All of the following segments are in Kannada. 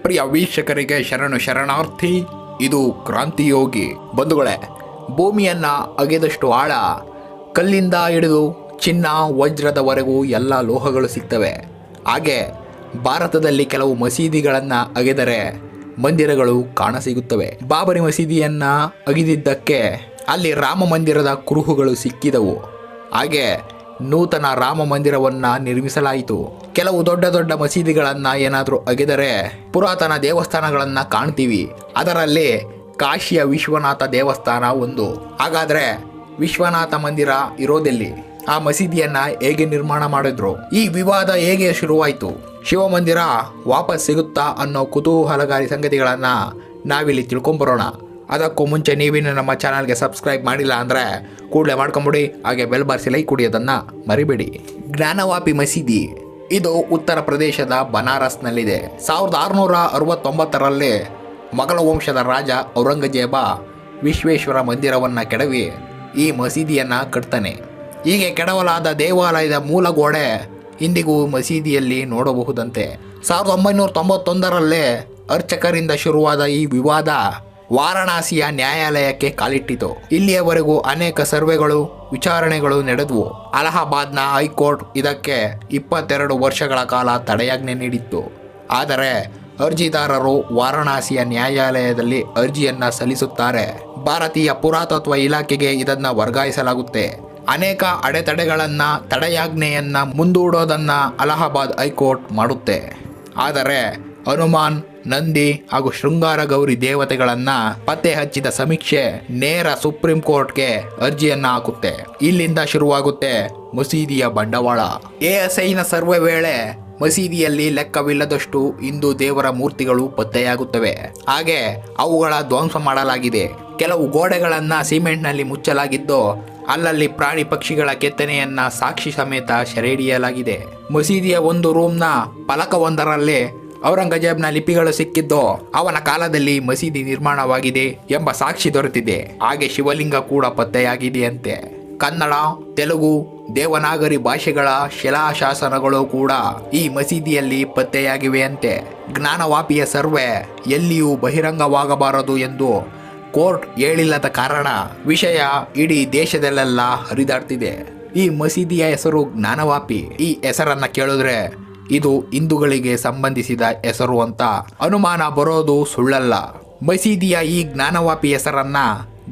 ಪ್ರಿಯ ವೀಕ್ಷಕರಿಗೆ ಶರಣಾರ್ಥಿ. ಇದು ಕ್ರಾಂತಿಯೋಗಿ. ಬಂಧುಗಳೇ, ಭೂಮಿಯನ್ನ ಅಗೆದಷ್ಟು ಆಳ, ಕಲ್ಲಿಂದ ಹಿಡಿದು ಚಿನ್ನ ವಜ್ರದವರೆಗೂ ಎಲ್ಲ ಲೋಹಗಳು ಸಿಗ್ತವೆ. ಹಾಗೆ ಭಾರತದಲ್ಲಿ ಕೆಲವು ಮಸೀದಿಗಳನ್ನು ಅಗೆದರೆ ಮಂದಿರಗಳು ಕಾಣಸಿಗುತ್ತವೆ. ಬಾಬರಿ ಮಸೀದಿಯನ್ನ ಅಗಿದಿದ್ದಕ್ಕೆ ಅಲ್ಲಿ ರಾಮ ಮಂದಿರದ ಕುರುಹುಗಳು ಸಿಕ್ಕಿದವು. ಹಾಗೆ ನೂತನ ರಾಮ ಮಂದಿರವನ್ನು ನಿರ್ಮಿಸಲಾಯಿತು. ಕೆಲವು ದೊಡ್ಡ ದೊಡ್ಡ ಮಸೀದಿಗಳನ್ನು ಏನಾದರೂ ಅಗೆದರೆ ಪುರಾತನ ದೇವಸ್ಥಾನಗಳನ್ನು ಕಾಣ್ತೀವಿ. ಅದರಲ್ಲಿ ಕಾಶಿಯ ವಿಶ್ವನಾಥ ದೇವಸ್ಥಾನ ಒಂದು. ಹಾಗಾದರೆ ವಿಶ್ವನಾಥ ಮಂದಿರ ಇರೋದೆಲ್ಲಿ? ಆ ಮಸೀದಿಯನ್ನು ಹೇಗೆ ನಿರ್ಮಾಣ ಮಾಡಿದ್ರು? ಈ ವಿವಾದ ಹೇಗೆ ಶುರುವಾಯಿತು? ಶಿವ ಮಂದಿರ ವಾಪಸ್ ಸಿಗುತ್ತಾ ಅನ್ನೋ ಕುತೂಹಲಕಾರಿ ಸಂಗತಿಗಳನ್ನು ನಾವಿಲ್ಲಿ ತಿಳ್ಕೊಂಬರೋಣ. ಅದಕ್ಕೂ ಮುಂಚೆ ನೀವಿನ್ನು ನಮ್ಮ ಚಾನಲ್ಗೆ ಸಬ್ಸ್ಕ್ರೈಬ್ ಮಾಡಿಲ್ಲ ಅಂದರೆ ಕೂಡಲೇ ಮಾಡ್ಕೊಂಬಿಡಿ. ಹಾಗೆ ಬೆಲ್ ಬಾರಿಸಿ ಲೈಕ್ ಕೊಡಿಯೋದನ್ನು ಮರಿಬೇಡಿ. ಜ್ಞಾನವಾಪಿ ಮಸೀದಿ ಇದು ಉತ್ತರ ಪ್ರದೇಶದ ಬನಾರಸ್ನಲ್ಲಿದೆ. 1669ರಲ್ಲಿ ಮೊಘಲ ವಂಶದ ರಾಜ ಔರಂಗಜೇಬ ವಿಶ್ವೇಶ್ವರ ಮಂದಿರವನ್ನು ಕೆಡವಿ ಈ ಮಸೀದಿಯನ್ನು ಕಟ್ತಾನೆ. ಹೀಗೆ ಕೆಡವಲಾದ ದೇವಾಲಯದ ಮೂಲ ಗೋಡೆ ಇಂದಿಗೂ ಮಸೀದಿಯಲ್ಲಿ ನೋಡಬಹುದಂತೆ. 1991ರಲ್ಲೇ ಅರ್ಚಕರಿಂದ ಶುರುವಾದ ಈ ವಿವಾದ ವಾರಣಾಸಿಯ ನ್ಯಾಯಾಲಯಕ್ಕೆ ಕಾಲಿಟ್ಟಿತು. ಇಲ್ಲಿಯವರೆಗೂ ಅನೇಕ ಸರ್ವೆಗಳು, ವಿಚಾರಣೆಗಳು ನಡೆದವು. ಅಲಹಾಬಾದ್ನ ಹೈಕೋರ್ಟ್ ಇದಕ್ಕೆ 22 ವರ್ಷಗಳ ಕಾಲ ತಡೆಯಾಜ್ಞೆ ನೀಡಿತ್ತು. ಆದರೆ ಅರ್ಜಿದಾರರು ವಾರಣಾಸಿಯ ನ್ಯಾಯಾಲಯದಲ್ಲಿ ಅರ್ಜಿಯನ್ನು ಸಲ್ಲಿಸುತ್ತಾರೆ. ಭಾರತೀಯ ಪುರಾತತ್ವ ಇಲಾಖೆಗೆ ಇದನ್ನು ವರ್ಗಾಯಿಸಲಾಗುತ್ತೆ. ಅನೇಕ ಅಡೆತಡೆಗಳನ್ನು, ತಡೆಯಾಜ್ಞೆಯನ್ನು ಮುಂದೂಡೋದನ್ನು ಅಲಹಾಬಾದ್ ಹೈಕೋರ್ಟ್ ಮಾಡುತ್ತೆ. ಆದರೆ ಹನುಮಾನ್, ನಂದಿ ಹಾಗೂ ಶೃಂಗಾರ ಗೌರಿ ದೇವತೆಗಳನ್ನು ಪತ್ತೆ ಹಚ್ಚಿದ ಸಮೀಕ್ಷೆ ನೇರ ಸುಪ್ರೀಂ ಕೋರ್ಟ್ಗೆ ಅರ್ಜಿಯನ್ನು ಹಾಕುತ್ತೆ. ಇಲ್ಲಿಂದ ಶುರುವಾಗುತ್ತೆ ಮಸೀದಿಯ ಬಂಡವಾಳ. ಎಎಸ್ಐನ ಸರ್ವೆ ವೇಳೆ ಮಸೀದಿಯಲ್ಲಿ ಲೆಕ್ಕವಿಲ್ಲದಷ್ಟು ಹಿಂದೂ ದೇವರ ಮೂರ್ತಿಗಳು ಪತ್ತೆಯಾಗುತ್ತವೆ. ಹಾಗೆ ಅವುಗಳ ಧ್ವಂಸ ಮಾಡಲಾಗಿದೆ. ಕೆಲವು ಗೋಡೆಗಳನ್ನು ಸಿಮೆಂಟ್ನಲ್ಲಿ ಮುಚ್ಚಲಾಗಿದ್ದು ಅಲ್ಲಲ್ಲಿ ಪ್ರಾಣಿ ಪಕ್ಷಿಗಳ ಕೆತ್ತನೆಯನ್ನ ಸಾಕ್ಷಿ ಸಮೇತ ಸೆರೆ ಹಿಡಿಯಲಾಗಿದೆ. ಮಸೀದಿಯ ಒಂದು ರೂಮ್ನ ಫಲಕವೊಂದರಲ್ಲಿ ಔರಂಗಜೇಬ್ನ ಲಿಪಿಗಳು ಸಿಕ್ಕಿದ್ದು ಅವನ ಕಾಲದಲ್ಲಿ ಮಸೀದಿ ನಿರ್ಮಾಣವಾಗಿದೆ ಎಂಬ ಸಾಕ್ಷಿ ದೊರೆತಿದೆ. ಹಾಗೆ ಶಿವಲಿಂಗ ಕೂಡ ಪತ್ತೆಯಾಗಿದೆಯಂತೆ. ಕನ್ನಡ, ತೆಲುಗು, ದೇವನಾಗರಿ ಭಾಷೆಗಳ ಶಿಲಾಶಾಸನಗಳು ಕೂಡ ಈ ಮಸೀದಿಯಲ್ಲಿ ಪತ್ತೆಯಾಗಿವೆಯಂತೆ. ಜ್ಞಾನವಾಪಿಯ ಸರ್ವೆ ಎಲ್ಲಿಯೂ ಬಹಿರಂಗವಾಗಬಾರದು ಎಂದು ಕೋರ್ಟ್ ಹೇಳಿಲ್ಲದ ಕಾರಣ ವಿಷಯ ಇಡೀ ದೇಶದಲ್ಲೆಲ್ಲ ಹರಿದಾಡ್ತಿದೆ. ಈ ಮಸೀದಿಯ ಹೆಸರು ಜ್ಞಾನವಾಪಿ. ಈ ಹೆಸರನ್ನ ಕೇಳಿದ್ರೆ ಇದು ಹಿಂದೂಗಳಿಗೆ ಸಂಬಂಧಿಸಿದ ಹೆಸರು ಅಂತ ಅನುಮಾನ ಬರೋದು ಸುಳ್ಳಲ್ಲ. ಮಸೀದಿಯ ಈ ಜ್ಞಾನವಾಪಿ ಹೆಸರನ್ನ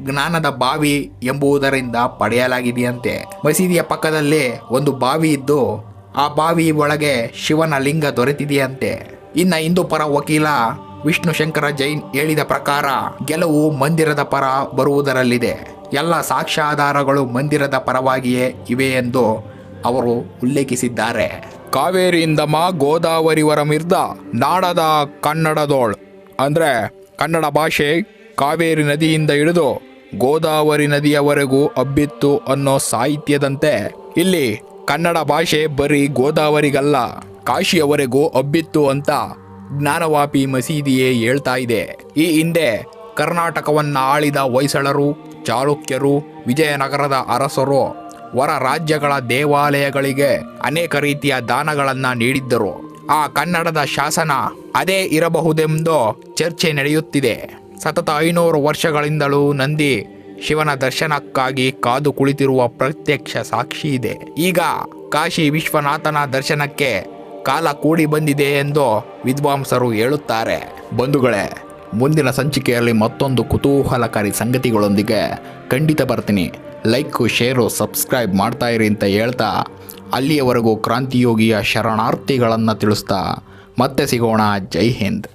ಜ್ಞಾನದ ಬಾವಿ ಎಂಬುದರಿಂದ ಪಡೆಯಲಾಗಿದೆಯಂತೆ. ಮಸೀದಿಯ ಪಕ್ಕದಲ್ಲಿ ಒಂದು ಬಾವಿ ಇದ್ದು ಆ ಬಾವಿ ಒಳಗೆ ಶಿವನ ಲಿಂಗ ದೊರೆತಿದೆಯಂತೆ. ಇನ್ನು ಹಿಂದೂ ಪರ ವಕೀಲ ವಿಷ್ಣು ಶಂಕರ ಜೈನ್ ಹೇಳಿದ ಪ್ರಕಾರ ಗೆಲುವು ಮಂದಿರದ ಪರ ಬರುವುದರಲ್ಲಿದೆ. ಎಲ್ಲ ಸಾಕ್ಷ್ಯಾಧಾರಗಳು ಮಂದಿರದ ಪರವಾಗಿಯೇ ಇವೆ ಎಂದು ಅವರು ಉಲ್ಲೇಖಿಸಿದ್ದಾರೆ. ಕಾವೇರಿಯಿಂದಮ ಗೋದಾವರಿವರ ಮಿರ್ದ ನಾಡದ ಕನ್ನಡದೋಳ್ ಅಂದರೆ ಕನ್ನಡ ಭಾಷೆ ಕಾವೇರಿ ನದಿಯಿಂದ ಹಿಡಿದು ಗೋದಾವರಿ ನದಿಯವರೆಗೂ ಹಬ್ಬಿತ್ತು ಅನ್ನೋ ಸಾಹಿತ್ಯದಂತೆ ಇಲ್ಲಿ ಕನ್ನಡ ಭಾಷೆ ಬರೀ ಗೋದಾವರಿಗಲ್ಲ ಕಾಶಿಯವರೆಗೂ ಹಬ್ಬಿತ್ತು ಅಂತ ಜ್ಞಾನವಾಪಿ ಮಸೀದಿಯೇ ಹೇಳ್ತಾ ಇದೆ. ಈ ಹಿಂದೆ ಕರ್ನಾಟಕವನ್ನು ಆಳಿದ ಹೊಯ್ಸಳರು, ಚಾಲುಕ್ಯರು, ವಿಜಯನಗರದ ಅರಸರು ಹೊರ ರಾಜ್ಯಗಳ ದೇವಾಲಯಗಳಿಗೆ ಅನೇಕ ರೀತಿಯ ದಾನಗಳನ್ನು ನೀಡಿದ್ದರು. ಆ ಕನ್ನಡದ ಶಾಸನ ಅದೇ ಇರಬಹುದೆಂದು ಚರ್ಚೆ ನಡೆಯುತ್ತಿದೆ. ಸತತ 500 ವರ್ಷಗಳಿಂದಲೂ ನಂದಿ ಶಿವನ ದರ್ಶನಕ್ಕಾಗಿ ಕಾದು ಕುಳಿತಿರುವ ಪ್ರತ್ಯಕ್ಷ ಸಾಕ್ಷಿ ಇದೆ. ಈಗ ಕಾಶಿ ವಿಶ್ವನಾಥನ ದರ್ಶನಕ್ಕೆ ಕಾಲ ಕೂಡಿ ಬಂದಿದೆ ಎಂದು ವಿದ್ವಾಂಸರು ಹೇಳುತ್ತಾರೆ. ಬಂಧುಗಳೇ, ಮುಂದಿನ ಸಂಚಿಕೆಯಲ್ಲಿ ಮತ್ತೊಂದು ಕುತೂಹಲಕಾರಿ ಸಂಗತಿಗಳೊಂದಿಗೆ ಖಂಡಿತ ಬರ್ತೀನಿ. ಲೈಕು, ಶೇರು, ಸಬ್ಸ್ಕ್ರೈಬ್ ಮಾಡ್ತಾ ಇರಿ ಅಂತ ಹೇಳ್ತಾ ಅಲ್ಲಿಯವರೆಗೂ ಕ್ರಾಂತಿಯೋಗಿಯ ಶರಣಾರ್ಥಿಗಳನ್ನು ತಿಳಿಸ್ತಾ ಮತ್ತೆ ಸಿಗೋಣ. ಜೈ ಹಿಂದ್.